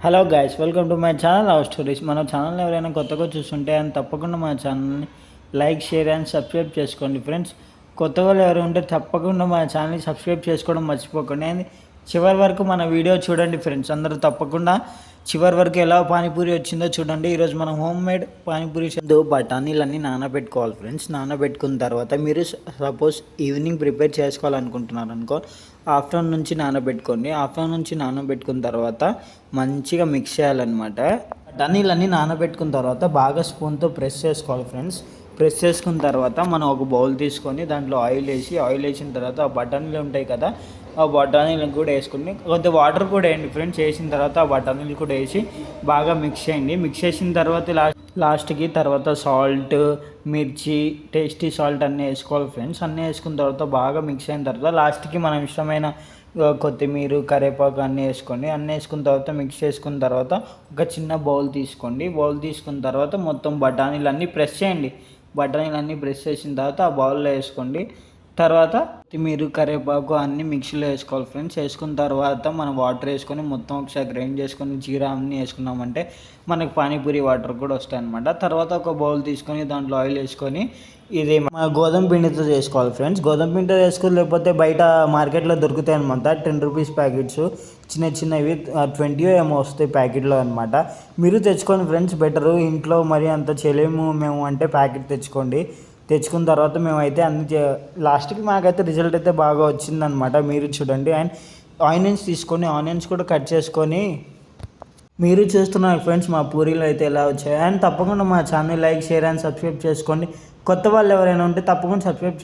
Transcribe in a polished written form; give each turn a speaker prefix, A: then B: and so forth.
A: Hello guys, welcome to my channel love stories. మన channel ఎవరైనా కొత్తగా చూస్తుంటే అని తప్పకుండా మన ఛానల్ని లైక్, షేర్ అండ్ సబ్స్క్రైబ్ చేసుకోండి ఫ్రెండ్స్. కొత్త వాళ్ళు ఎవరు ఉంటే తప్పకుండా మన ఛానల్ని సబ్స్క్రైబ్ చేసుకోవడం మర్చిపోకండి. అండ్ చివరి వరకు మన వీడియో చూడండి ఫ్రెండ్స్. అందరూ తప్పకుండా చివరి వరకు ఎలా పానీపూరి వచ్చిందో చూడండి. ఈరోజు మనం హోమ్ మేడ్ పానీపూరి బఠానీలన్నీ నానబెట్టుకోవాలి ఫ్రెండ్స్. నానబెట్టుకున్న తర్వాత మీరు సపోజ్ ఈవినింగ్ ప్రిపేర్ చేసుకోవాలనుకుంటున్నారు అనుకో, ఆఫ్టర్నూన్ నుంచి నానబెట్టుకోండి. ఆఫ్టర్నూన్ నుంచి నానబెట్టుకున్న తర్వాత మంచిగా మిక్స్ చేయాలన్నమాట. బఠానీలన్నీ నానబెట్టుకున్న తర్వాత బాగా స్పూన్తో ప్రెస్ చేసుకోవాలి ఫ్రెండ్స్. ప్రెస్ చేసుకున్న తర్వాత మనం ఒక బౌల్ తీసుకొని దాంట్లో ఆయిల్ వేసిన తర్వాత ఆ బఠానీలు ఉంటాయి కదా, ఆ బఠానీలను కూడా వేసుకుని కొంత వాటర్ కూడా వేయండి ఫ్రెండ్స్. వేసిన తర్వాత ఆ బఠానీలు కూడా వేసి బాగా మిక్స్ చేయండి. మిక్స్ చేసిన తర్వాత లాస్ట్కి తర్వాత సాల్ట్, మిర్చి, టేస్టీ సాల్ట్ అన్నీ వేసుకోవాలి ఫ్రెండ్స్. అన్నీ వేసుకున్న తర్వాత బాగా మిక్స్ అయిన తర్వాత లాస్ట్కి మనం ఇష్టమైన కొత్తిమీర, కరివేపాకు అన్నీ వేసుకోండి. అన్నీ వేసుకున్న తర్వాత మిక్స్ చేసుకున్న తర్వాత ఒక చిన్న బౌల్ తీసుకోండి. బౌల్ తీసుకున్న తర్వాత మొత్తం బఠానీలన్నీ ప్రెస్ చేయండి. బఠానీలన్నీ ప్రెస్ చేసిన తర్వాత ఆ బౌల్లో వేసుకోండి. తర్వాత కొత్తిమీర, కరివేపాకు అన్నీ మిక్సీలో వేసుకోవాలి ఫ్రెండ్స్. వేసుకున్న తర్వాత మనం వాటర్ వేసుకొని మొత్తం ఒకసారి గ్రైండ్ చేసుకొని జీరా అన్నీ వేసుకున్నామంటే మనకు పానీపూరి వాటర్ కూడా వస్తాయి అన్నమాట. తర్వాత ఒక బౌల్ తీసుకొని దాంట్లో ఆయిల్ వేసుకొని ఇది గోధుమ పిండితో చేసుకోవాలి ఫ్రెండ్స్. గోధుమ పిండితో చేసుకోవాలి, లేకపోతే బయట మార్కెట్లో దొరుకుతాయి అనమాట 10 రూపీస్ ప్యాకెట్స్. చిన్నవి 20 ఏమో వస్తాయి ప్యాకెట్లో అనమాట. మీరు తెచ్చుకోండి ఫ్రెండ్స్, బెటరు. ఇంట్లో మరి అంత చేయలేము మేము అంటే ప్యాకెట్ తెచ్చుకోండి. తెచ్చుకున్న తర్వాత మేమైతే అన్ని లాస్ట్కి మాకైతే రిజల్ట్ అయితే బాగా వచ్చిందనమాట. మీరు చూడండి. అండ్ ఆనియన్స్ తీసుకొని ఆనియన్స్ కూడా కట్ చేసుకొని మీరు చూస్తున్నారు ఫ్రెండ్స్ మా పూరీలు అయితే ఎలా వచ్చాయి. అండ్ తప్పకుండా మా channel like, share and subscribe చేసుకోండి. కొత్త వాళ్ళు ఎవరైనా ఉంటే తప్పకుండా సబ్స్క్రైబ్